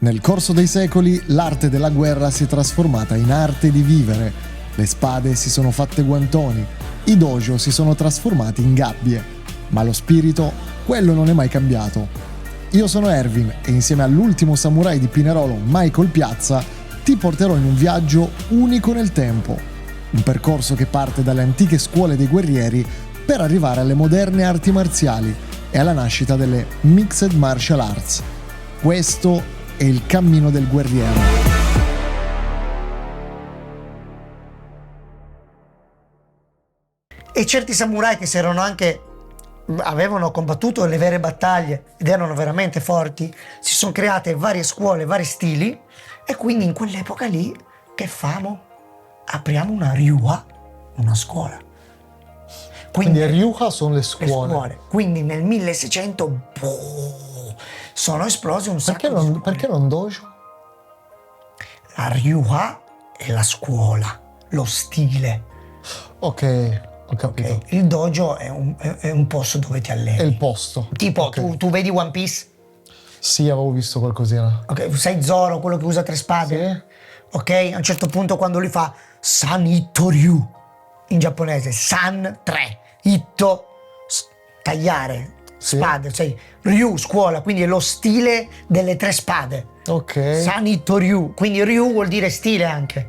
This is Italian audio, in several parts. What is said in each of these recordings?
Nel corso dei secoli l'arte della guerra si è trasformata in arte di vivere. Le spade si sono fatte guantoni, i dojo si sono trasformati in gabbie, ma lo spirito, quello non è mai cambiato. Io sono Erwin e insieme all'ultimo samurai di Pinerolo, Michael Piazza, ti porterò in un viaggio unico nel tempo. Un percorso che parte dalle antiche scuole dei guerrieri per arrivare alle moderne arti marziali e alla nascita delle Mixed Martial Arts. Questo è il cammino del guerriero. E certi samurai che avevano combattuto le vere battaglie ed erano veramente forti, si sono create varie scuole, vari stili, e quindi in quell'epoca lì, che famo? Apriamo una ryuha, una scuola. Quindi ryuha sono le scuole. Quindi nel 1600 sono esplosi un sacco di scuole. Perché non dojo? La ryuha è la scuola, lo stile. Ok, ho capito. Okay. Il dojo è un posto dove ti alleni. È il posto. Tipo, okay. tu vedi One Piece? Sì, avevo visto qualcosina. Ok, sai Zoro, quello che usa 3 spade? Sì. Ok, a un certo punto quando lui fa San Itto Ryu, in giapponese, San 3, Itto, tagliare, sì. Spade, sai, Ryu, scuola, quindi è lo stile delle 3 spade. Ok. San Itto Ryu, quindi Ryu vuol dire stile anche.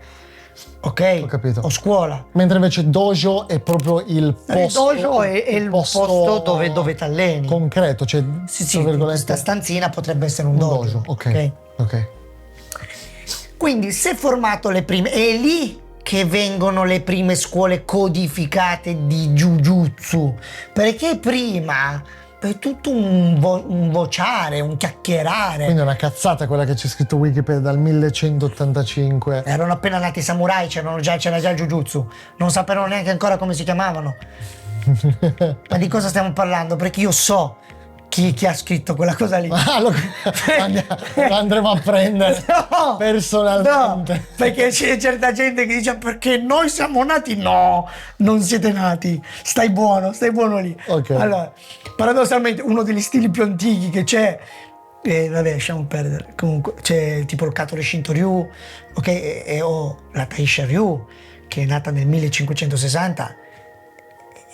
Ok? Ho capito. O scuola. Mentre invece dojo è proprio il posto. Il dojo è il posto dove ti alleni. Concreto, cioè. Sì, questa stanzina potrebbe essere un dojo. Ok. Quindi si è formato le prime. È lì che vengono le prime scuole codificate di Jujutsu. Perché prima è tutto un vociare, un chiacchierare. Quindi è una cazzata quella che c'è scritto Wikipedia dal 1185. Erano appena nati i samurai, c'era già il Jujutsu. Non sapevano neanche ancora come si chiamavano. Ma di cosa stiamo parlando? Perché io so chi ha scritto quella cosa lì. Lo andremo a prendere personalmente. No, perché c'è certa gente che dice perché noi siamo nati. No, non siete nati. Stai buono lì. Okay. Allora, paradossalmente uno degli stili più antichi che c'è, vabbè, lasciamo perdere. Comunque c'è tipo il Katori Shinto Ryu, ok, o la Taisha Ryu, che è nata nel 1560,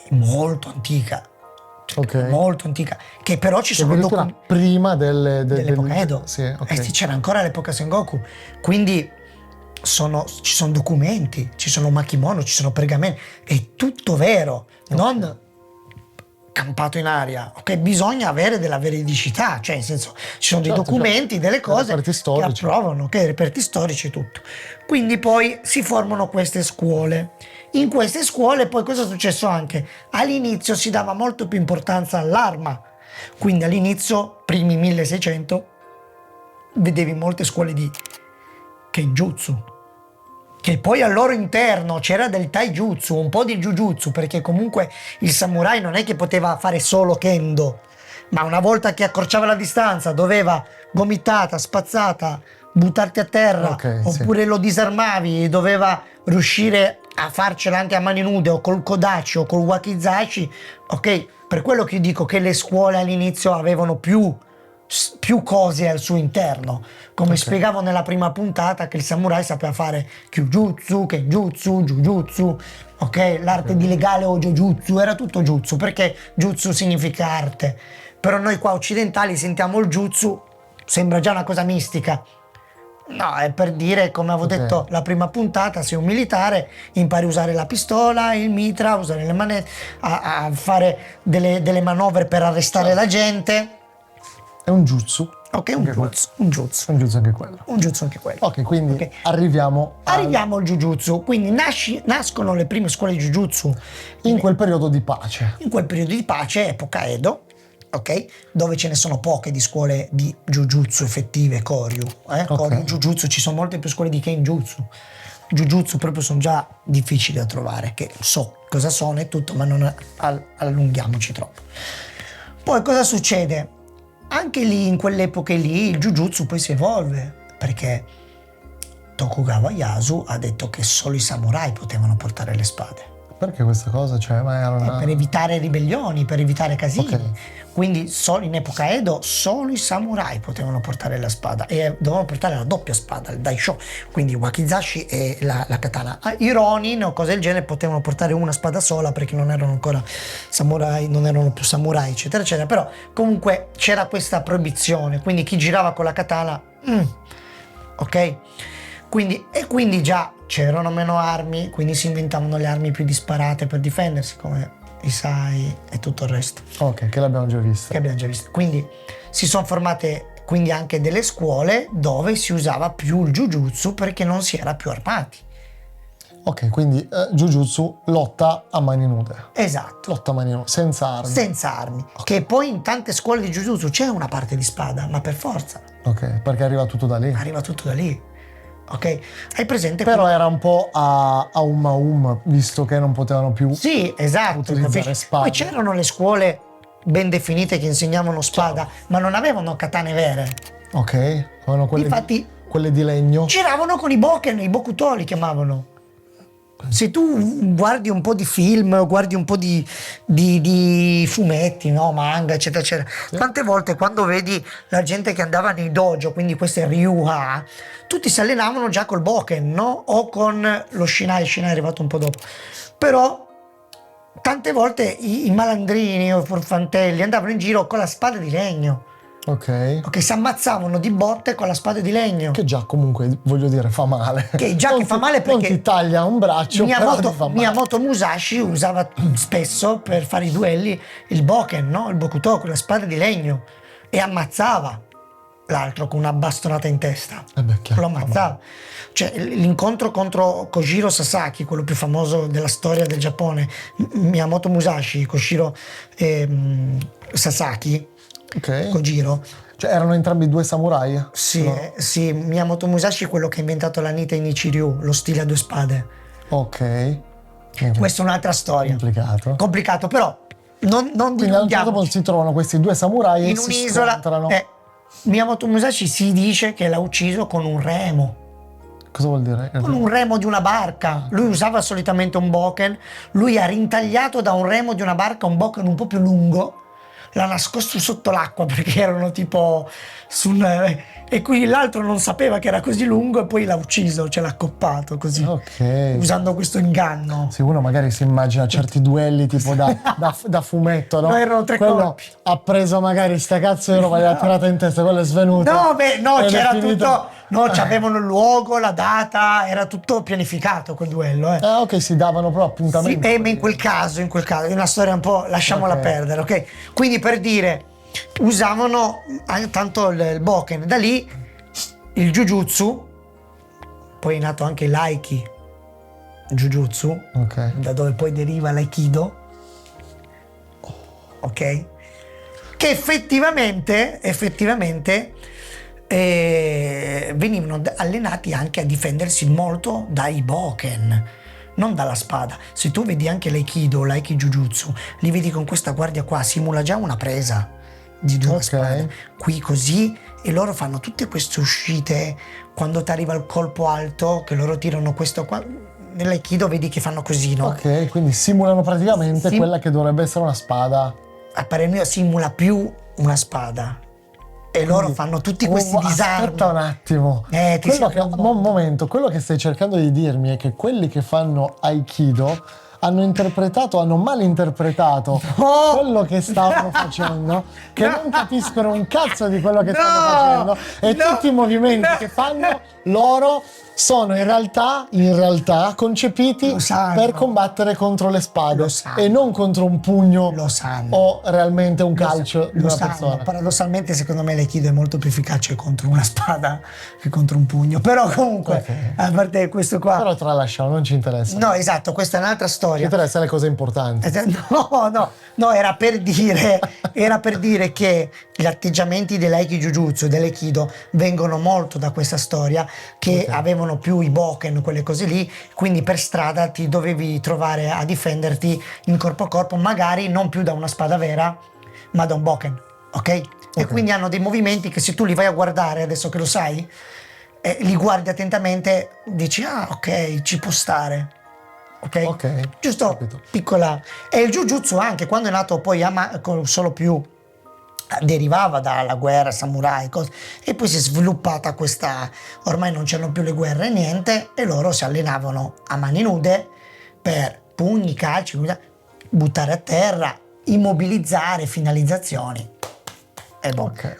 è molto antica. Okay. Molto antica, che però ci sono prima dell'epoca Edo. Sì, okay. C'era ancora l'epoca Sengoku, quindi ci sono documenti, ci sono makimono, ci sono pergamenti, è tutto vero, non campato in aria. Ok, bisogna avere della veridicità, cioè nel senso ci sono dei documenti, delle cose che approvano, reperti storici e tutto. Quindi poi si formano queste scuole. In queste scuole poi cosa è successo anche? All'inizio si dava molto più importanza all'arma, quindi all'inizio, primi 1600, vedevi molte scuole di Kenjutsu, che poi al loro interno c'era del Taijutsu, un po' di Jujutsu, perché comunque il samurai non è che poteva fare solo Kendo, ma una volta che accorciava la distanza doveva gomitata, spazzata, buttarti a terra, oppure lo disarmavi, doveva riuscire a farcela anche a mani nude o col kodachi o col wakizashi. Ok, per quello che io dico che le scuole all'inizio avevano più cose al suo interno, come spiegavo nella prima puntata, che il samurai sapeva fare Kyujutsu, Kenjutsu, Jujutsu, ok, l'arte di legale o Jojutsu, era tutto Jutsu, perché Jutsu significa arte, però noi qua occidentali sentiamo il Jutsu, sembra già una cosa mistica. No, è per dire, come avevo detto la prima puntata, sei un militare, impari a usare la pistola, il mitra, a usare le manette, a fare delle manovre per arrestare la gente. È un jutsu. Ok, un jutsu anche quello. Un jutsu anche quello. Ok, quindi arriviamo al Jujutsu. Quindi nascono le prime scuole di Jujutsu in quel periodo di pace. In quel periodo di pace, epoca Edo. Ok, dove ce ne sono poche di scuole di Jujutsu effettive, Koryu. Koryu, Jujutsu, ci sono molte più scuole di Kenjutsu. Jujutsu proprio sono già difficili da trovare, che so cosa sono e tutto, ma non allunghiamoci troppo. Poi cosa succede? Anche lì, in quell'epoca lì, il Jujutsu poi si evolve, perché Tokugawa Ieyasu ha detto che solo i samurai potevano portare le spade. perché questa cosa? Cioè, ma era una... Per evitare ribellioni, per evitare casini. Ok. Quindi in epoca Edo solo i samurai potevano portare la spada e dovevano portare la doppia spada, il daisho, quindi wakizashi e la katana. I ronin o cose del genere potevano portare una spada sola perché non erano ancora samurai, non erano più samurai, eccetera, eccetera. Però comunque c'era questa proibizione, quindi chi girava con la katana, ok? Quindi già c'erano meno armi, quindi si inventavano le armi più disparate per difendersi, come i sai e tutto il resto Ok, che l'abbiamo già vista. che abbiamo già visto. Quindi si sono formate quindi anche delle scuole dove si usava più il jujutsu perché non si era più armati. Ok, quindi Jujutsu lotta a mani nude. Esatto, Lotta a mani nude, senza armi. senza armi. Che poi in tante scuole di jujutsu c'è una parte di spada, ma per forza Ok, perché arriva tutto da lì. arriva tutto da lì. Ok? Hai presente? Però era un po' a visto che non potevano più... Sì, esatto. utilizzare capisci? spade. Poi c'erano le scuole ben definite che insegnavano spada, ma non avevano katane vere. Ok, avevano Infatti quelle di legno. giravano con i boken, i bokuto li chiamavano. Se tu guardi un po' di film, guardi un po' di fumetti, no? Manga, eccetera, eccetera. Quante volte quando vedi la gente che andava nei dojo, quindi queste ryuha, tutti si allenavano già col boken, no? O con lo shinai è arrivato un po' dopo. Però tante volte i malandrini o i furfantelli andavano in giro con la spada di legno. Ok. Si ammazzavano di botte con la spada di legno. Che già comunque, voglio dire, fa male. Che già che fa male Non perché ti taglia un braccio, però ti fa male. Miyamoto Musashi usava spesso per fare i duelli il boken, no? Il bokuto con la spada di legno, e ammazzava l'altro con una bastonata in testa. Chiaro, Lo ammazzava. Cioè l'incontro contro Kojiro Sasaki, quello più famoso della storia del Giappone, Miyamoto Musashi, Koshiro Sasaki, Ok. Kojiro. Cioè erano entrambi due samurai? Sì, No. sì, Miyamoto Musashi è quello che ha inventato la Nite Nichiryu, lo stile a due spade. Ok. Questa è un'altra storia. Complicato, però non Quindi a un certo dilunghiamoci. punto si trovano questi due samurai In e si un'isola. scontrano. Miyamoto Musashi si dice che l'ha ucciso con un remo. Cosa vuol dire? Con un remo di una barca. Lui usava solitamente un boken. Lui ha rintagliato da un remo di una barca un boken un po' più lungo. L'ha nascosto sotto l'acqua perché erano tipo e qui l'altro non sapeva che era così lungo e poi l'ha ucciso, l'ha accoppato così, Ok. usando questo inganno. Sì, uno magari si immagina certi duelli tipo da fumetto, no? No, erano tre quello colpi. ha preso magari sta cazzo di roba, gli ha tirata in testa, quello è svenuto. No, ed è c'era finito. tutto. No, c'avevano il luogo, la data, era tutto pianificato quel duello. Ok, si davano però Sì, appuntamenti. ma in quel caso, è una storia un po', lasciamola Ok. perdere, ok? Quindi per dire, usavano tanto il boken, da lì il jujutsu, poi è nato anche l'aiki jujutsu, Ok. da dove poi deriva l'aikido, ok? Che effettivamente venivano allenati anche a difendersi molto dai boken, non dalla spada. Se tu vedi anche l'aikido, l'aiki jujutsu, li vedi con questa guardia qua, simula già una presa di due spade. Qui così, e loro fanno tutte queste uscite quando ti arriva il colpo alto, che loro tirano questo qua. Nell'aikido vedi che fanno così, no? Ok, quindi simulano praticamente quella che dovrebbe essere una spada. A parer mio simula più una spada. E loro fanno tutti questi disarmi. Aspetta un attimo. Un momento, quello che stai cercando di dirmi è che quelli che fanno Aikido hanno malinterpretato quello che stavano facendo, che non capiscono un cazzo di quello che stanno facendo, e tutti i movimenti che fanno loro sono in realtà concepiti per combattere contro le spade e non contro un pugno o realmente un calcio di una persona. Paradossalmente secondo me l'aikido è molto più efficace contro una spada che contro un pugno, però comunque a parte questo qua, però tralasciamo, non ci interessa. No, esatto, questa è un'altra storia. Ci interessa le cose importanti. No, era per dire che gli atteggiamenti dell'aiki jujutsu e dell'aikido vengono molto da questa storia, che avevano più i boken, quelle cose lì, quindi per strada ti dovevi trovare a difenderti in corpo a corpo, magari non più da una spada vera, ma da un boken, ok? E quindi hanno dei movimenti che se tu li vai a guardare, adesso che lo sai, li guardi attentamente, dici, ah ok, ci può stare. ok? Giusto, capito. piccola. E il Jujutsu anche, quando è nato poi solo più derivava dalla guerra samurai e poi si è sviluppata questa, ormai non c'erano più le guerre niente, e loro si allenavano a mani nude per pugni, calci, buttare a terra, immobilizzare, finalizzazioni. E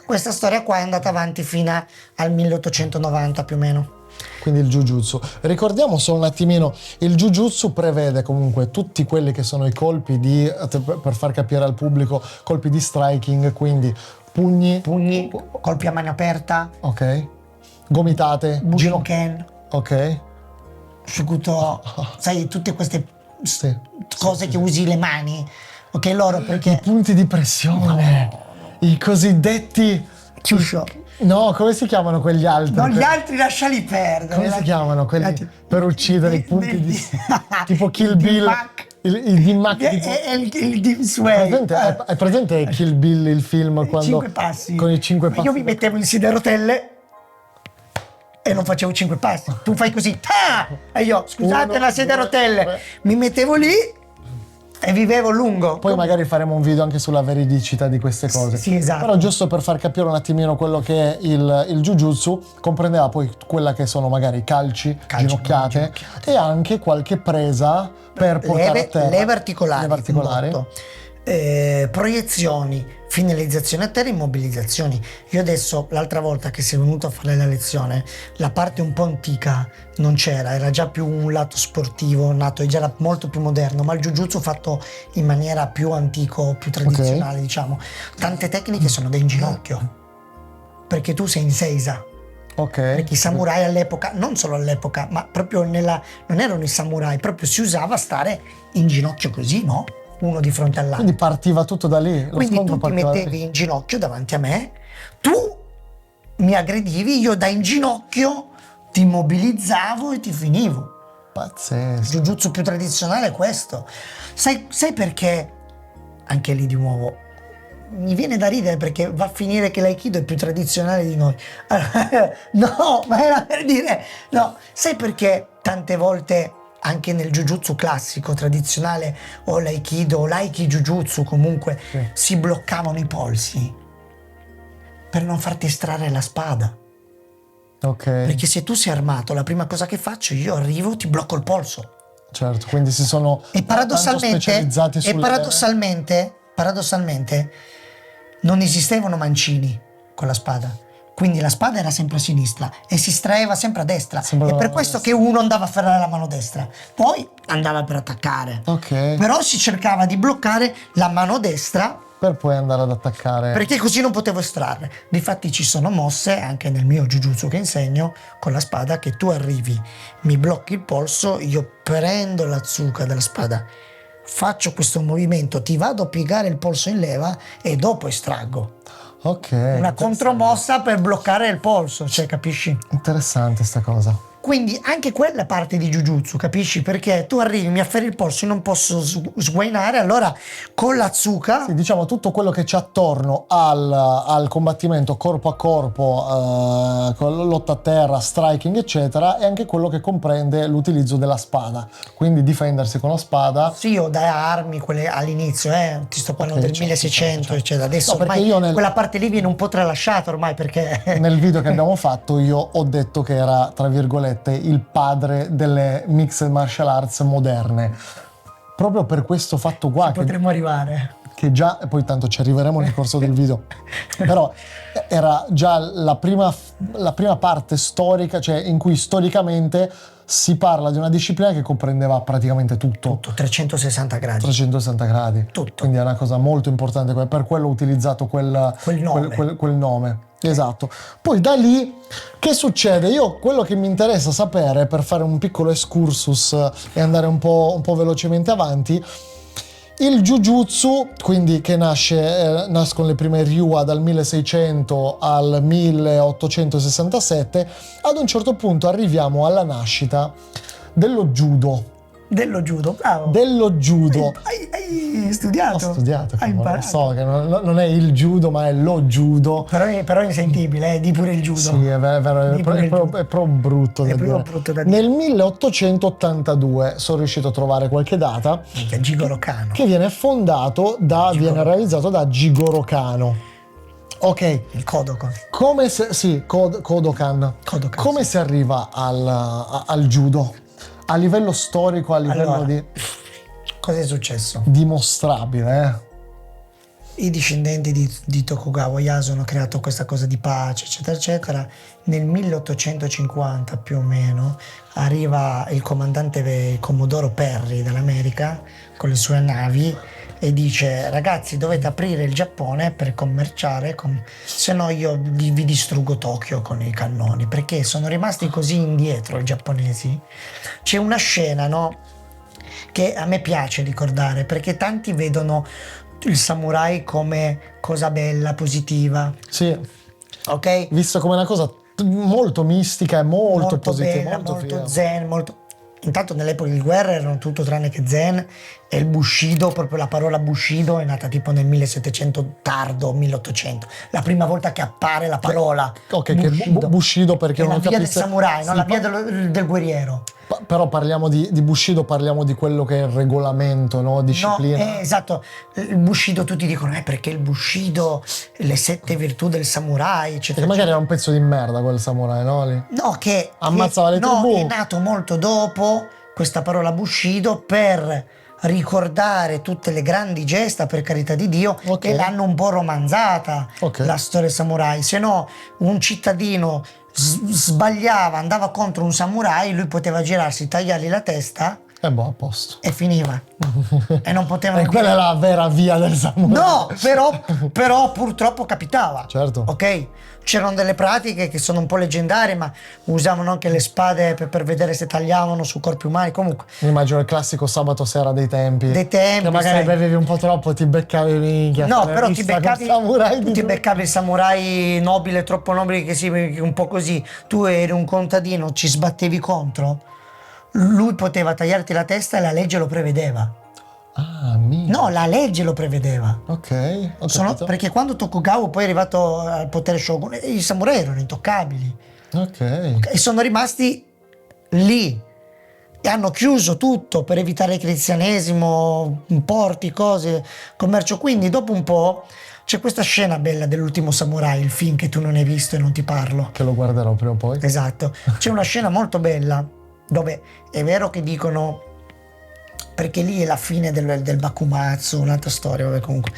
questa storia qua è andata avanti fino al 1890 più o meno. Quindi il Jujutsu. Ricordiamo solo un attimino, il Jujutsu prevede comunque tutti quelli che sono i colpi per far capire al pubblico, colpi di striking, quindi pugni, colpi a mano aperta, ok, gomitate, Bushinken, ok, Shukuto, sai, tutte queste cose sì, che usi le mani, ok, loro perché... I punti di pressione, i cosiddetti... Kyusho. No, come si chiamano quegli altri? No, gli altri lasciali perdere. Come si chiamano quelli per uccidere i punti di... tipo Kill Bill, il D-Mac e il Dim Sway. Hai presente Kill Bill, il film, quando 5 passi. con i 5 passi? Io mi mettevo in sedia a rotelle e non facevo 5 passi. Tu fai così, e io, scusate, la sedia a rotelle, mi mettevo lì e vivevo lungo. Poi magari faremo un video anche sulla veridicità di queste cose. Sì, esatto. Però giusto per far capire un attimino quello che è il Jujutsu, comprendeva poi quella che sono magari calci, ginocchiate e anche qualche presa per portare a terra. Leve articolari. Molto. Proiezioni, finalizzazione a terra, immobilizzazioni. Io adesso, l'altra volta che sei venuto a fare la lezione, la parte un po' antica non c'era, era già più un lato sportivo, nato, è già molto più moderno, ma il Jujutsu fatto in maniera più antico, più tradizionale, diciamo. Tante tecniche sono da in ginocchio, perché tu sei in seisa. Perché i samurai all'epoca, non solo all'epoca, ma proprio non erano i samurai, proprio si usava stare in ginocchio così, no? Uno di fronte all'altro. Quindi partiva tutto da lì. Quindi tu ti mettevi in ginocchio davanti a me, tu mi aggredivi, io da in ginocchio ti immobilizzavo e ti finivo. Pazzesco. Il Jujutsu più tradizionale è questo. Sai perché? Anche lì di nuovo mi viene da ridere, perché va a finire che l'Aikido è più tradizionale di noi. No, ma era per dire, no, sai perché tante volte anche nel Jujutsu classico, tradizionale, o l'Aikido, o l'Aiki Jujutsu comunque, si bloccavano i polsi per non farti estrarre la spada. Perché se tu sei armato, la prima cosa che faccio, io arrivo, ti blocco il polso. Certo, quindi si sono specializzati paradossalmente non esistevano mancini con la spada. Quindi la spada era sempre a sinistra e si estraeva sempre a destra. È per questo che uno andava a ferrare la mano destra, poi andava per attaccare. Però si cercava di bloccare la mano destra per poi andare ad attaccare. Perché così non potevo estrarre. Difatti ci sono mosse, anche nel mio Jujutsu che insegno, con la spada, che tu arrivi, mi blocchi il polso, io prendo la zucca della spada, faccio questo movimento, ti vado a piegare il polso in leva e dopo estraggo. Una contromossa per bloccare il polso, cioè, capisci? Interessante sta cosa. Quindi anche quella parte di Jujutsu, capisci? Perché tu arrivi, mi afferri il polso, io non posso sguainare, allora con la zucca... Sì, diciamo tutto quello che c'è attorno al combattimento corpo a corpo, con lotta a terra, striking, eccetera, è anche quello che comprende l'utilizzo della spada. Quindi difendersi con la spada. Sì, o da armi, quelle all'inizio, ti sto parlando del 1600, eccetera. Adesso no, ormai quella parte lì viene un po' tralasciata ormai, perché... Nel video che abbiamo fatto io ho detto che era, tra virgolette, il padre delle mixed martial arts moderne, proprio per questo fatto qua. Potremmo arrivare. Che già, e poi tanto ci arriveremo nel corso del video, però era già la prima parte storica, cioè in cui storicamente si parla di una disciplina che comprendeva praticamente tutto. 360 gradi. 360 gradi. Tutto. Quindi è una cosa molto importante, per quello ho utilizzato quel nome. Esatto. Poi da lì che succede? Io quello che mi interessa sapere, per fare un piccolo excursus e andare un po' velocemente avanti, il Jujutsu, quindi che nascono le prime Ryuha dal 1600 al 1867, ad un certo punto arriviamo alla nascita dello judo. Dello judo, bravo. Dello judo. Hai studiato? Ho studiato, Hai imparato. so che non è il judo, ma è lo judo. Però è insentibile, di pure il judo. Sì, è vero, Di pure il judo. è proprio brutto da dire. brutto da dire. Nel 1882 sono riuscito a trovare qualche data Jigoro Kano. che viene viene realizzato da Jigoro Kano. Ok. Il Kodokan. Kodokan. Come si arriva al judo? A livello storico, a livello Allora, cosa è successo? dimostrabile, I discendenti di Tokugawa Ieyasu hanno creato questa cosa di pace, eccetera, eccetera. Nel 1850 più o meno arriva il comandante Commodoro Perry dall'America con le sue navi e dice: ragazzi, dovete aprire il Giappone per commerciare, se no io vi distruggo Tokyo con i cannoni, perché sono rimasti così indietro i giapponesi. C'è una scena, no, che a me piace ricordare, perché tanti vedono il samurai come cosa bella, positiva. Sì. Ok? Visto come una cosa molto mistica e molto positiva, bella, molto molto figa. zen, molto... Intanto nell'epoca di guerra erano tutto tranne che zen, e il Bushido, proprio la parola Bushido è nata tipo nel 1700 tardo, 1800. La prima volta che appare la parola Ok, Bushido. che Bushido, perché È la non via del capisse- samurai, Sì, no? La via del guerriero. Però parliamo di Bushido, parliamo di quello che è il regolamento, no? Disciplina. No, esatto, il Bushido tutti dicono perché il Bushido, le 7 virtù del samurai, eccetera. Perché magari era un pezzo di merda quel samurai, no? Lì. No, Ammazzava le no, tribù. è nato molto dopo questa parola Bushido per ricordare tutte le grandi gesta, per carità di Dio, Ok. che l'hanno un po' romanzata la storia samurai. Se no, un cittadino sbagliava, andava contro un samurai, lui poteva girarsi, tagliargli la testa E boh, a posto. e finiva. E non potevano E quella è la vera via del samurai. No, però purtroppo capitava. Certo. Ok? C'erano delle pratiche che sono un po' leggendarie, ma usavano anche le spade per vedere se tagliavano su corpi umani. Comunque, Mi immagino il classico sabato sera dei tempi. Dei tempi, Che magari sai. bevevi un po' troppo, ti beccavi minchia. no, però ti samurai di beccavi il samurai nobile, troppo nobile, che un po' così. Tu eri un contadino, ci sbattevi contro. Lui poteva tagliarti la testa e la legge lo prevedeva. Ah, minchia. No, la legge lo prevedeva. Ok, ho capito. Perché quando Tokugawa poi è arrivato al potere shogun, i samurai erano intoccabili. Ok. E sono rimasti lì e hanno chiuso tutto per evitare il cristianesimo, porti, cose, commercio. Quindi dopo un po' c'è questa scena bella dell'ultimo samurai, il film che tu non hai visto e non ti parlo. Che lo guarderò prima o poi. Esatto, c'è una scena molto bella dove è vero che dicono, perché lì è la fine del Bakumatsu, un'altra storia, vabbè, comunque.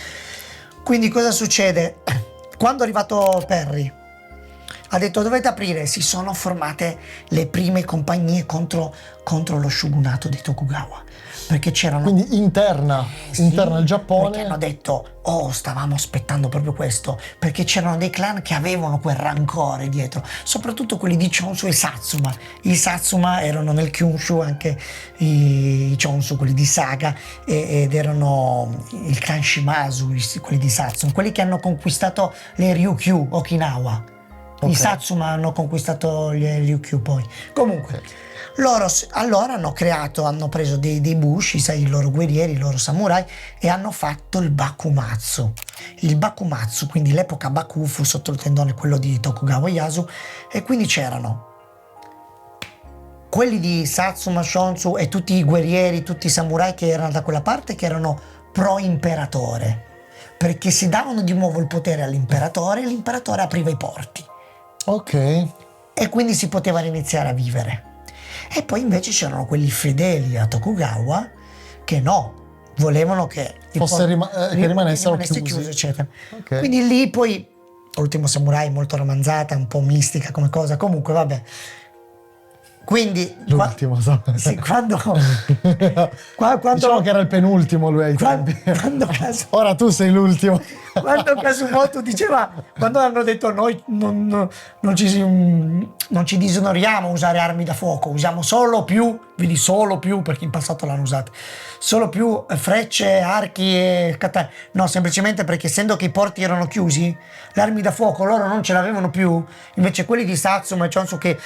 Quindi cosa succede? Quando è arrivato Perry ha detto dovete aprire, si sono formate le prime compagnie contro lo shogunato di Tokugawa, perché c'erano Quindi interna al Giappone. perché hanno detto stavamo aspettando proprio questo, perché c'erano dei clan che avevano quel rancore dietro, soprattutto quelli di Chonsu e Satsuma. I Satsuma erano nel Kyushu, anche i Chonsu, quelli di Saga, ed erano il clan Shimazu, quelli di Satsuma, quelli che hanno conquistato le Ryukyu, Okinawa. Ok. I Satsuma hanno conquistato gli Ryukyu poi. Comunque, loro allora hanno preso dei bushi, sai, i loro guerrieri, i loro samurai, e hanno fatto il Bakumatsu. Il Bakumatsu, quindi l'epoca Bakufu sotto il tendone, quello di Tokugawa Ieyasu, e quindi c'erano quelli di Satsuma, Shonsu e tutti i guerrieri, tutti i samurai che erano da quella parte, che erano pro imperatore, perché se davano di nuovo il potere all'imperatore, l'imperatore apriva i porti. Ok. E quindi si poteva iniziare a vivere. E poi invece c'erano quelli fedeli a Tokugawa che no, volevano che rimanessero chiusi. chiuso, eccetera. Ok. Quindi lì poi L'ultimo Samurai, molto romanzata, un po' mistica come cosa, comunque vabbè. Quindi L'ultimo, sì, quando diciamo che era il penultimo lui ai tempi. Ora tu sei l'ultimo. Quando Kasumoto diceva, quando hanno detto noi non ci disonoriamo a usare armi da fuoco, usiamo solo più, vedi, solo più, perché in passato l'hanno usata, solo più frecce, archi e katana. No, semplicemente perché essendo che i porti erano chiusi, le armi da fuoco loro non ce l'avevano più, invece quelli di Satsuma e Chonsu che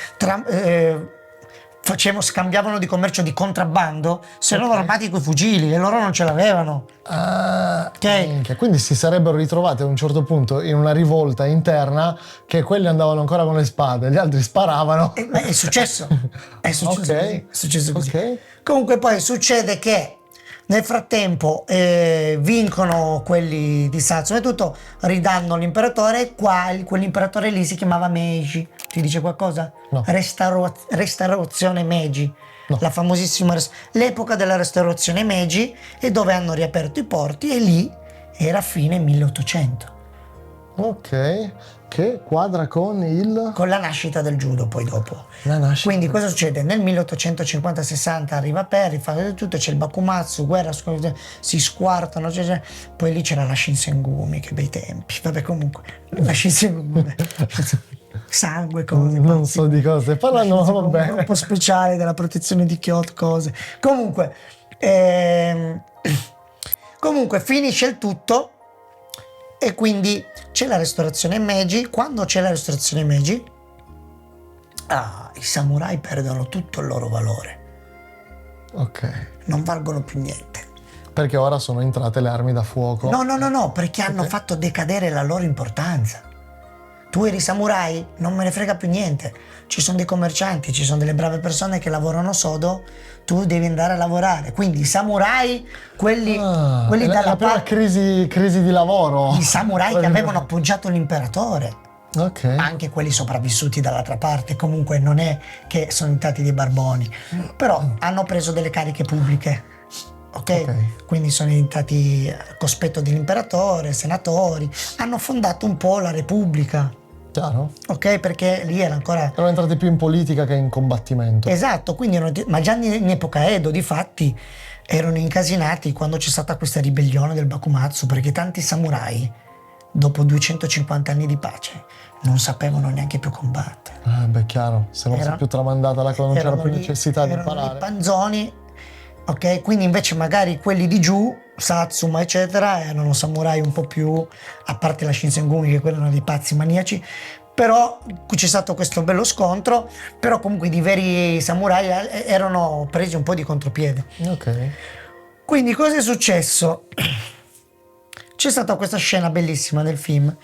scambiavano di commercio di contrabbando, si erano armati coi fucili e loro non ce l'avevano. Minchia, quindi si sarebbero ritrovati a un certo punto in una rivolta interna che quelli andavano ancora con le spade, gli altri sparavano. È successo. È successo Ok. così. È successo così. Ok. Comunque poi succede che nel frattempo vincono quelli di Satsuma e tutto, ridanno l'imperatore, quell'imperatore lì si chiamava Meiji. Ti dice qualcosa? No. Restaurazione Meiji. No. La famosissima l'epoca della restaurazione Meiji, e dove hanno riaperto i porti, e lì era fine 1800. Ok, che quadra con la nascita del judo poi dopo. la nascita. Quindi cosa succede? Nel 1850-60 arriva Perry, fa tutto, c'è il Bakumatsu, guerra, si squartano, poi lì c'era la Shinsengumi, che bei tempi. Vabbè, comunque, la Shinsengumi, sangue, cose. Non so di cosa parlano, vabbè. Un po' speciale della protezione di Kyoto, cose. Comunque finisce il tutto. E quindi c'è la restaurazione Meiji. Quando c'è la restaurazione Meiji, i samurai perdono tutto il loro valore. Ok. Non valgono più niente. Perché ora sono entrate le armi da fuoco. No, perché hanno fatto decadere la loro importanza. Tu eri samurai, non me ne frega più niente. Ci sono dei commercianti, ci sono delle brave persone che lavorano sodo, tu devi andare a lavorare. Quindi i samurai, quelli la dalla prima parte, crisi di lavoro. i samurai che avevano appoggiato l'imperatore. Ok. Anche quelli sopravvissuti dall'altra parte, comunque non è che sono diventati dei barboni, però hanno preso delle cariche pubbliche, ok? Quindi sono diventati cospetto dell'imperatore, senatori, hanno fondato un po' la Repubblica, Chiaro? ok? Perché lì era ancora... Erano entrati più in politica che in combattimento. Esatto, quindi ma già in epoca Edo, di fatti, erano incasinati quando c'è stata questa ribellione del Bakumatsu, perché tanti samurai, dopo 250 anni di pace, non sapevano neanche più combattere. Beh, chiaro, se non si è più tramandata la cosa, non c'era più necessità di erano imparare. dei panzoni, ok? Quindi invece magari quelli di giù, Satsuma eccetera, erano samurai un po' più, a parte la Shinsengumi, che quelli erano dei pazzi maniaci, però c'è stato questo bello scontro, però comunque i veri samurai erano presi un po' di contropiede. Ok. Quindi cosa è successo? C'è stata questa scena bellissima nel film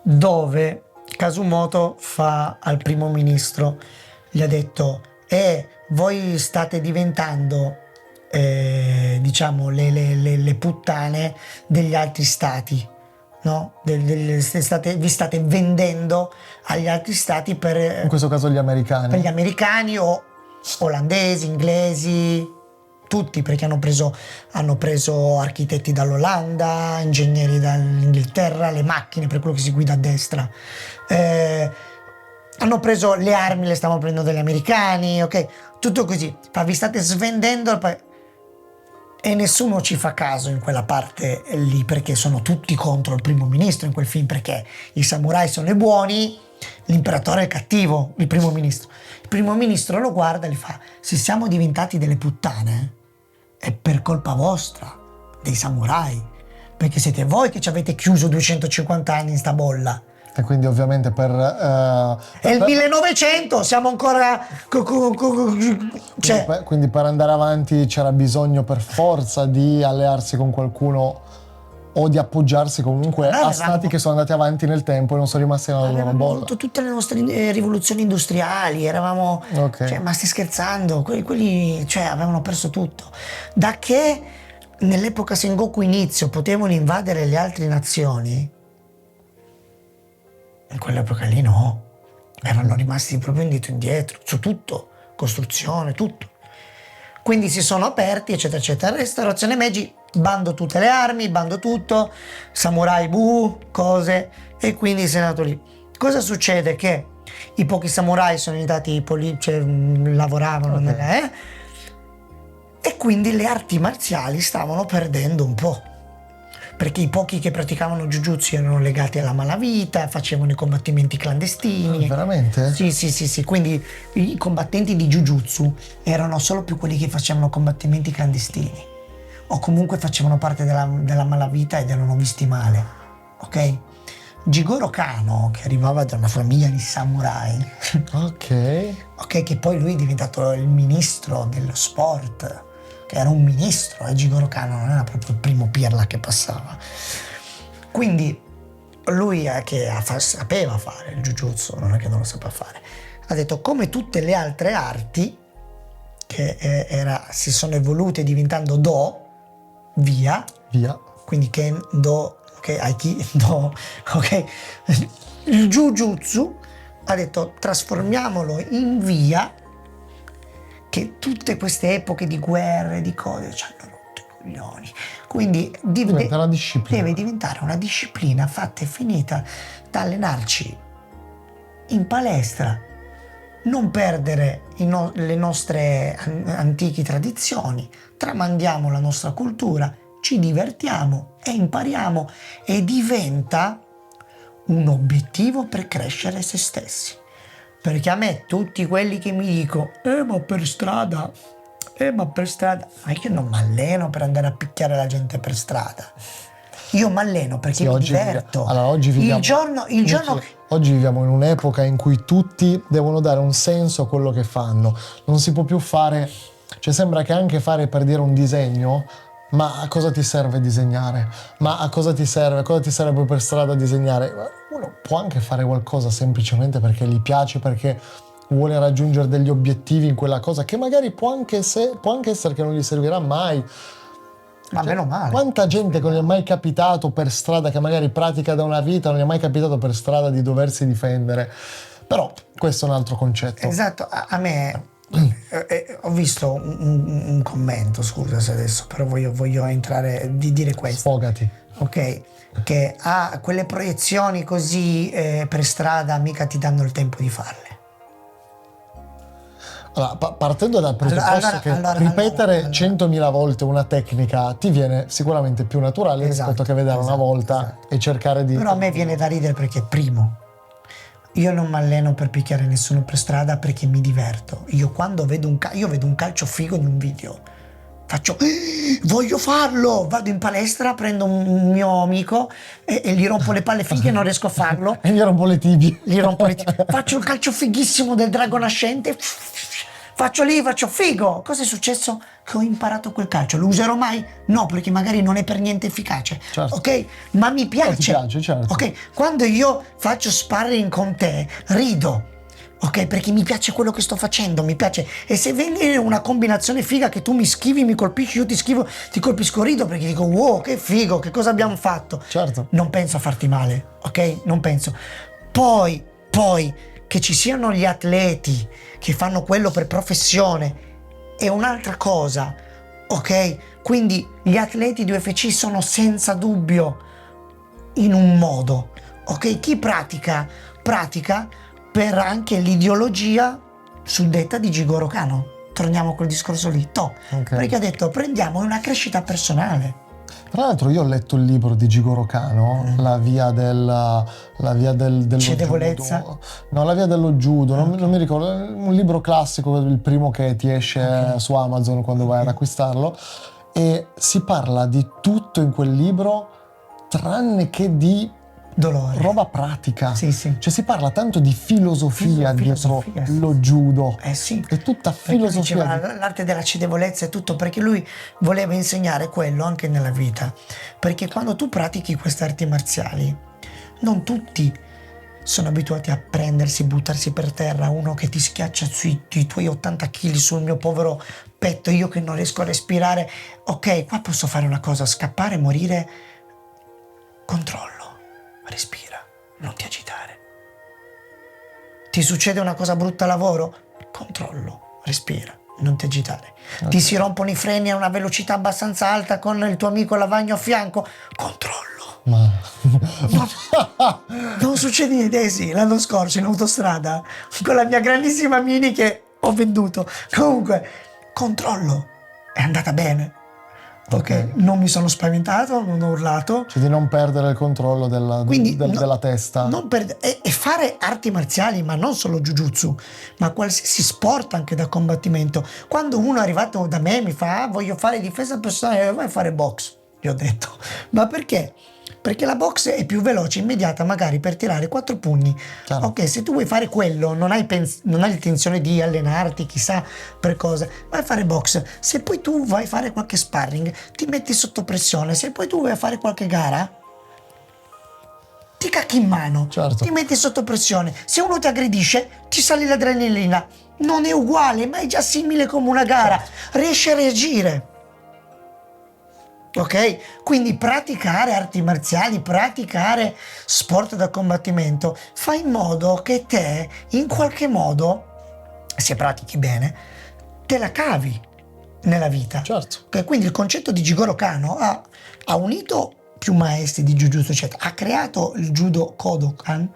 dove Kasumoto fa al primo ministro, gli ha detto: voi state diventando diciamo le puttane degli altri stati, no? Vi state vendendo agli altri stati In per questo caso gli americani. gli americani o olandesi, inglesi, tutti, perché hanno preso architetti dall'Olanda, ingegneri dall'Inghilterra, le macchine per quello che si guida a destra, hanno preso le armi, le stavano prendendo dagli americani, ok? Tutto così, ma vi state svendendo e nessuno ci fa caso in quella parte lì, perché sono tutti contro il primo ministro in quel film, perché i samurai sono i buoni, l'imperatore è il cattivo, il primo ministro. Il primo ministro lo guarda e gli fa: se siamo diventati delle puttane è per colpa vostra, dei samurai, perché siete voi che ci avete chiuso 250 anni in sta bolla. E quindi ovviamente È il 1900, siamo ancora... cioè, quindi per andare avanti c'era bisogno per forza di allearsi con qualcuno o di appoggiarsi comunque a stati che sono andati avanti nel tempo e non sono rimasti nella loro avevamo bolla. avuto tutte le nostre rivoluzioni industriali, eravamo... Ok. ma stai scherzando? Quelli avevano perso tutto. Da che nell'epoca Sengoku inizio potevano invadere le altre nazioni, in quell'epoca lì no, erano rimasti proprio indietro su tutto, costruzione, tutto. Quindi si sono aperti, eccetera, eccetera. Restaurazione Meiji, bando tutte le armi, bando tutto, samurai cose, e quindi si è andato lì. Cosa succede? Che i pochi samurai sono diventati lavoravano e quindi le arti marziali stavano perdendo un po'. Perché i pochi che praticavano Jujutsu erano legati alla malavita, facevano i combattimenti clandestini. Veramente? Sì. Quindi i combattenti di Jujutsu erano solo più quelli che facevano combattimenti clandestini. O comunque facevano parte della malavita ed erano visti male. Ok? Jigoro Kano, che arrivava da una famiglia di samurai, Ok. che poi lui è diventato il ministro dello sport, che era un ministro, e Jigoro Kano non era proprio il primo pirla che passava. Quindi lui sapeva fare il jujutsu, non è che non lo sapeva fare. Ha detto, come tutte le altre arti che si sono evolute diventando do, via, quindi Ken, do, Aiki, do, il jujutsu, ha detto trasformiamolo in via, che tutte queste epoche di guerre, di cose, ci hanno rotto i coglioni. Quindi Diventa una disciplina. deve diventare una disciplina fatta e finita da allenarci in palestra, non perdere le nostre antiche tradizioni, tramandiamo la nostra cultura, ci divertiamo e impariamo, e diventa un obiettivo per crescere se stessi. Perché a me tutti quelli che mi dicono ma per strada, ma io non mi alleno per andare a picchiare la gente per strada. Io mi alleno perché mi diverto. Oggi viviamo, oggi viviamo in un'epoca in cui tutti devono dare un senso a quello che fanno. Non si può più fare, cioè sembra che anche fare, per dire, un disegno, ma a cosa ti serve disegnare? Ma a cosa ti serve? Cosa ti serve poi per strada disegnare? Uno può anche fare qualcosa semplicemente perché gli piace, perché vuole raggiungere degli obiettivi in quella cosa, che magari può anche essere che non gli servirà mai. Ma meno male. Quanta gente che non gli è mai capitato per strada, che magari pratica da una vita, non gli è mai capitato per strada di doversi difendere. Però questo è un altro concetto. Esatto, a me ho visto un commento, scusa se adesso, però voglio entrare di dire questo. Sfogati. Ok, che quelle proiezioni così per strada mica ti danno il tempo di farle. Allora, partendo dal presupposto che ripetere 100.000 volte una tecnica ti viene sicuramente più naturale rispetto che vederla una volta e cercare di... Però a me viene da ridere perché, primo, io non mi alleno per picchiare nessuno per strada perché mi diverto. Io quando vedo un calcio figo in un video, faccio voglio farlo, vado in palestra, prendo un mio amico e gli rompo le palle fighe, non riesco a farlo. E gli rompo le tibie. Faccio il calcio fighissimo del drago nascente, faccio figo. Cosa è successo? Che ho imparato quel calcio. Lo userò mai? No, perché magari non è per niente efficace. Certo. Ok? Ma mi piace. Ti piace, certo. Ok? Quando io faccio sparring con te, rido. Ok? Perché mi piace quello che sto facendo, mi piace. E se viene una combinazione figa che tu mi schivi, mi colpisci, io ti schivo, ti colpisco, rido perché dico wow, che figo, che cosa abbiamo fatto. Certo. Non penso a farti male, ok? Non penso. Poi che ci siano gli atleti che fanno quello per professione è un'altra cosa, ok? Quindi gli atleti di UFC sono senza dubbio in un modo, ok? Chi pratica per anche l'ideologia suddetta di Jigoro Kano. Torniamo a quel discorso lì, Okay. Perché ha detto prendiamo una crescita personale. Tra l'altro io ho letto il libro di Jigoro Kano, La via dello Cedevolezza? judo. No, La via dello judo, non mi ricordo, è un libro classico, il primo che ti esce su Amazon quando vai ad acquistarlo, e si parla di tutto in quel libro tranne che di dolore, roba pratica. Sì. Cioè si parla tanto di filosofia dietro lo judo. Sì. È tutta filosofia. Diceva, l'arte della cedevolezza e tutto, perché lui voleva insegnare quello anche nella vita. Perché quando tu pratichi queste arti marziali, non tutti sono abituati a prendersi, buttarsi per terra, uno che ti schiaccia sui tuoi 80 kg sul mio povero petto, io che non riesco a respirare. Ok, qua posso fare una cosa, scappare, morire. Controllo. Respira, non ti agitare. Ti succede una cosa brutta al lavoro? Controllo, respira, non ti agitare. Okay. Ti si rompono i freni a una velocità abbastanza alta con il tuo amico lavagno a fianco? Controllo. Ma non succede niente. Sì, l'anno scorso in autostrada con la mia grandissima Mini che ho venduto. Comunque, controllo, è andata bene. Ok, non mi sono spaventato, non ho urlato. Cioè di non perdere il controllo della testa. E fare arti marziali, ma non solo Jujutsu, ma qualsiasi sport anche da combattimento. Quando uno è arrivato da me e mi fa voglio fare difesa personale, vai a fare box. Gli ho detto, ma perché? Perché la box è più veloce, immediata, magari per tirare 4 pugni. Chiaro. Ok, se tu vuoi fare quello, non hai l'intenzione di allenarti, chissà per cosa, vai a fare box. Se poi tu vai a fare qualche sparring, ti metti sotto pressione. Se poi tu vai a fare qualche gara, ti cacchi in mano, Certo. ti metti sotto pressione. Se uno ti aggredisce, ti sale l'adrenalina. Non è uguale, ma è già simile come una gara. Riesci a reagire. Ok? Quindi praticare arti marziali, praticare sport da combattimento fa in modo che te, in qualche modo, se pratichi bene, te la cavi nella vita. Certo. Ok? Quindi il concetto di Jigoro Kano ha unito più maestri di Jujutsu, eccetera. Ha creato il Judo Kodokan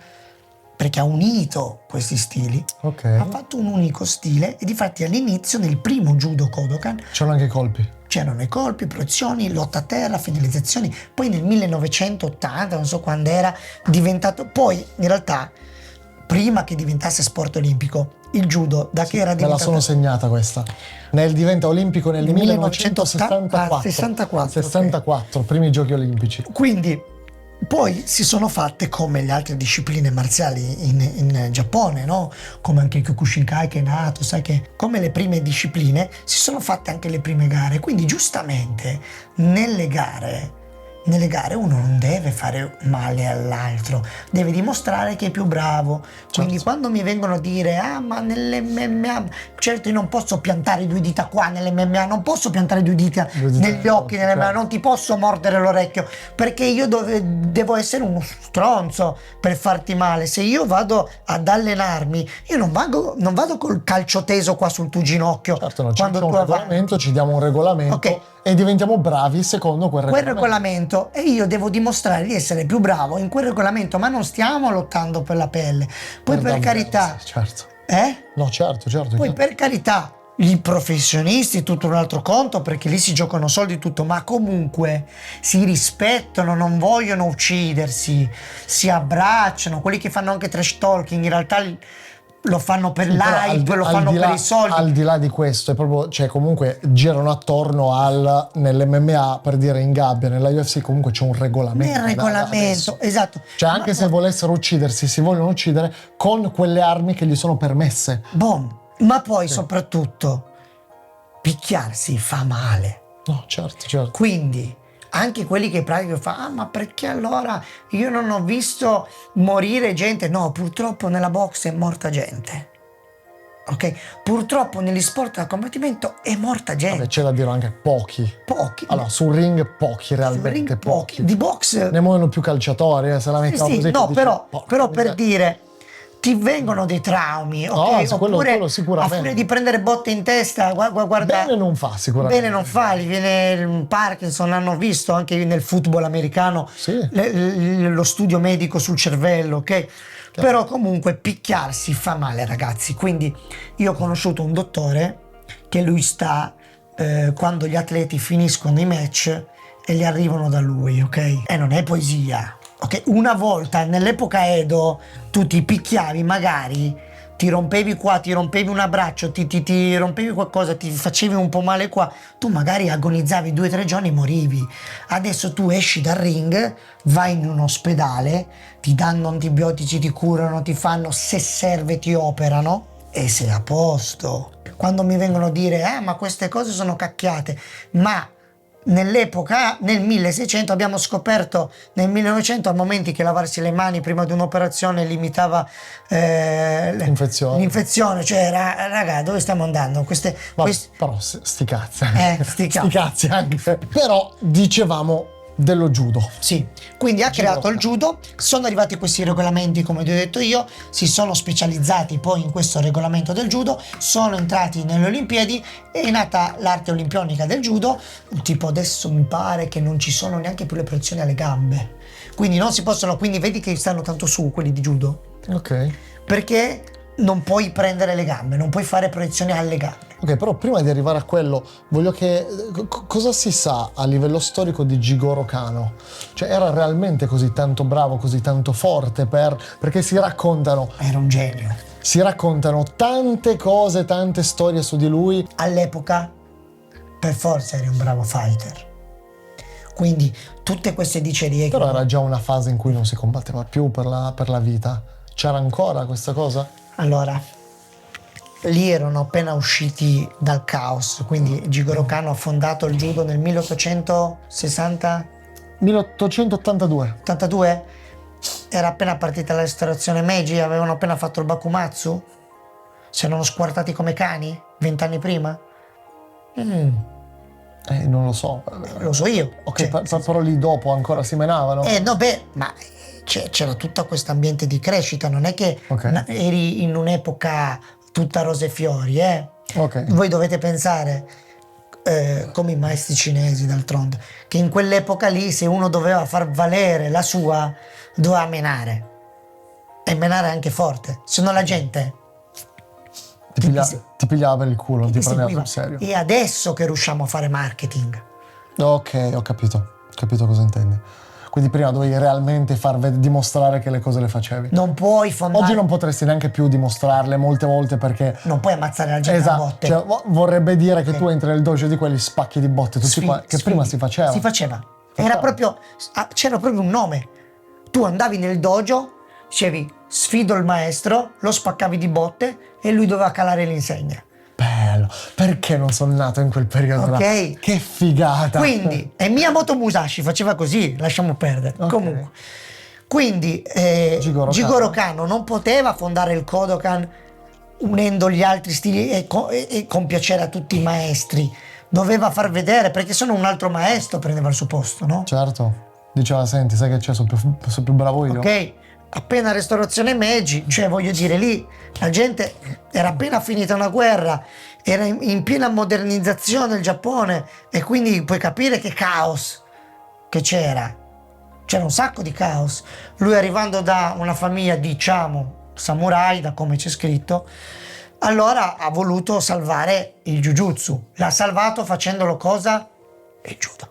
perché ha unito questi stili. Ok. Ha fatto un unico stile e difatti all'inizio, nel primo Judo Kodokan, C'erano anche i colpi. c'erano i colpi, proiezioni, lotta a terra, finalizzazioni. Poi nel 1980, non so quando era, diventato... Poi, in realtà, prima che diventasse sport olimpico, il judo, da che era Me la diventato... sono segnata questa. Diventa olimpico nel 1964. 64. 64, primi giochi olimpici. Quindi, poi si sono fatte come le altre discipline marziali in Giappone, no? Come anche il Kyokushinkai che è nato, sai che come le prime discipline si sono fatte anche le prime gare. Quindi giustamente nelle gare uno non deve fare male all'altro, deve dimostrare che è più bravo. Quindi Certo. quando mi vengono a dire ma nell'MMA, certo io non posso piantare 2 dita qua nell'MMA, non posso piantare 2 dita negli occhi nell'MMA, certo. non ti posso mordere l'orecchio perché io devo essere uno stronzo per farti male. Se io vado ad allenarmi, io non vado col calcio teso qua sul tuo ginocchio. Certo, no, c'è quando un tu regolamento, ci diamo un regolamento, Ok. e diventiamo bravi secondo quel regolamento. E io devo dimostrare di essere più bravo in quel regolamento, ma non stiamo lottando per la pelle. Poi per davvero, carità, sì, certo. No, certo. poi per carità, i professionisti tutto un altro conto perché lì si giocano soldi e tutto, ma comunque si rispettano, non vogliono uccidersi, si abbracciano. Quelli che fanno anche trash talking in realtà lo fanno per l'hype, lo fanno per i soldi. Al di là di questo, è proprio, cioè comunque girano attorno nell'MMA, per dire in gabbia, nella UFC comunque c'è un regolamento. Nel regolamento, esatto. Cioè anche se volessero uccidersi, si vogliono uccidere con quelle armi che gli sono permesse. Ma poi soprattutto picchiarsi fa male. No, certo. Quindi anche quelli che praticano fanno ma perché allora io non ho visto morire gente? No, purtroppo nella box è morta gente. Ok? Purtroppo negli sport da combattimento è morta gente. Vabbè, c'è da dire anche pochi. Allora, sul ring pochi, realmente ring pochi. Di box ne muoiono più calciatori, se la mettiamo così. no, dici, però per dire ti vengono dei traumi, ok? quello Oppure sicuramente. a furia di prendere botte in testa, guarda, Bene non fa sicuramente. Bene non fa, gli viene il Parkinson, hanno visto anche nel football americano Sì. lo studio medico sul cervello, ok? Però comunque picchiarsi fa male, ragazzi. Quindi io ho conosciuto un dottore che lui sta quando gli atleti finiscono i match e gli arrivano da lui, ok? E non è poesia. Ok, una volta nell'epoca Edo tu ti picchiavi, magari ti rompevi qua, ti rompevi un abbraccio, ti rompevi qualcosa, ti facevi un po' male qua, tu magari agonizzavi 2 o 3 giorni e morivi. Adesso tu esci dal ring, vai in un ospedale, ti danno antibiotici, ti curano, ti fanno, se serve ti operano e sei a posto. Quando mi vengono a dire ma queste cose sono cacchiate, ma nell'epoca, nel 1600 abbiamo scoperto, nel 1900 a momenti che lavarsi le mani prima di un'operazione limitava l'infezione, cioè raga, dove stiamo andando? Però sti cazzi. Sti cazzi anche. Però dicevamo dello judo. Sì, quindi ha creato il judo, sono arrivati questi regolamenti come ti ho detto io, si sono specializzati poi in questo regolamento del judo, sono entrati nelle Olimpiadi, è nata l'arte olimpionica del judo, tipo adesso mi pare che non ci sono neanche più le proiezioni alle gambe, quindi non si possono, quindi vedi che stanno tanto su quelli di judo. Ok. Perché non puoi prendere le gambe, non puoi fare proiezioni alle gambe. Ok, però prima di arrivare a quello, voglio che... cosa si sa a livello storico di Jigoro Kano? Cioè, era realmente così tanto bravo, così tanto forte perché si raccontano... Era un genio. Si raccontano tante cose, tante storie su di lui. All'epoca, per forza eri un bravo fighter. Quindi tutte queste dicerie. Però era già una fase in cui non si combatteva più per la vita. C'era ancora questa cosa? Allora, lì erano appena usciti dal caos, quindi Jigoro Kano ha fondato il judo nel 1860. 1882. 82? Era appena partita la restaurazione Meiji, avevano appena fatto il Bakumatsu, si erano squartati come cani 20 anni prima. Non lo so. Lo so io. Ok, però lì dopo ancora si menavano. No, beh, ma c'era tutto questo ambiente di crescita, non è che Ok. eri in un'epoca tutta rose e fiori, Ok. Voi dovete pensare, come i maestri cinesi d'altronde, che in quell'epoca lì se uno doveva far valere la sua, doveva menare. E menare anche forte, se no la gente Ti pigliava per il culo, non ti prendeva seguiva. sul serio. E adesso che riusciamo a fare marketing. Ok, ho capito cosa intendi. Quindi prima dovevi realmente dimostrare che le cose le facevi. Non puoi fondare. Oggi non potresti neanche più dimostrarle molte volte perché... Non puoi ammazzare la gente a Esatto, botte. cioè, vorrebbe dire che tu entri nel dojo di quelli spacchi di botte, tutti qua, che prima si faceva. Si faceva. C'era proprio un nome. Tu andavi nel dojo, dicevi sfido il maestro, lo spaccavi di botte e lui doveva calare l'insegna. Bello, perché non sono nato in quel periodo là? Ok. Che figata. Quindi, e Miyamoto Musashi faceva così, lasciamo perdere. Ok. Comunque. Quindi Jigoro Kano non poteva fondare il Kodokan unendo gli altri stili e compiacere a tutti i maestri. Doveva far vedere, perché sennò un altro maestro prendeva il suo posto, no? Certo, diceva, senti, sai che c'è, sono più bravo io. Ok, appena restaurazione Meiji, cioè voglio dire lì la gente era appena finita una guerra, era in piena modernizzazione il Giappone e quindi puoi capire che caos che c'era un sacco di caos. Lui arrivando da una famiglia diciamo samurai, da come c'è scritto, allora ha voluto salvare il Jujutsu, l'ha salvato facendolo cosa? Il judo.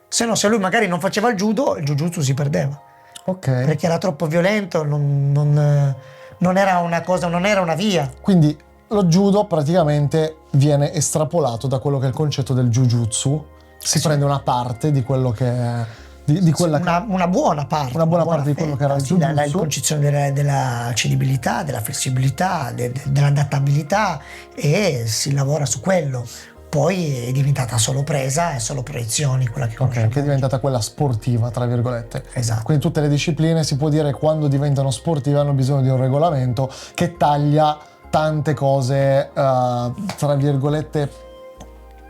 Se no, se lui magari non faceva il judo, il Jujutsu si perdeva. Ok. Perché era troppo violento, non era una cosa, non era una via. Quindi lo judo praticamente viene estrapolato da quello che è il concetto del jujutsu. Si prende una parte di quello che è... Una buona parte. Una buona parte di quello che era il jujutsu. La concezione della cedibilità, della flessibilità, dell'adattabilità e si lavora su quello. Poi è diventata solo presa e solo proiezioni, quella che Ok, che è diventata quella sportiva, tra virgolette. Esatto. Quindi tutte le discipline si può dire quando diventano sportive hanno bisogno di un regolamento che taglia tante cose, tra virgolette,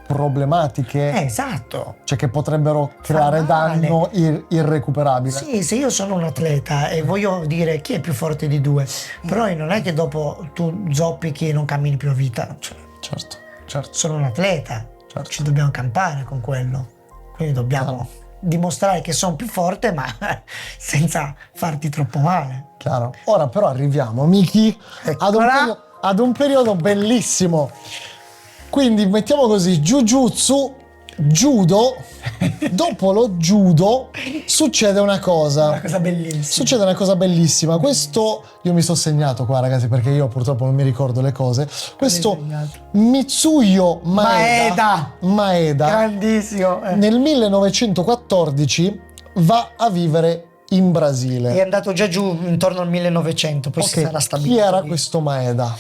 problematiche. Esatto. Cioè che potrebbero creare danno irrecuperabile. Sì, se io sono un atleta e voglio dire chi è più forte di due, però non è che dopo tu zoppichi e non cammini più a vita. Cioè, Certo. sono un atleta, Certo. ci dobbiamo campare con quello. Quindi dobbiamo dimostrare che sono più forte, ma senza farti troppo male. Chiaro. Ora però arriviamo, Miki, ad un periodo bellissimo. Quindi mettiamo così, Jujutsu, judo, dopo lo judo succede una cosa. Una cosa bellissima. Succede una cosa bellissima. Questo io mi sono segnato qua, ragazzi, perché io purtroppo non mi ricordo le cose. Questo Mitsuyo Maeda, grandissimo. nel 1914 va a vivere in Brasile. È andato già giù intorno al 1900, poi si sarà Ok, stabilito. chi era lì. questo Maeda?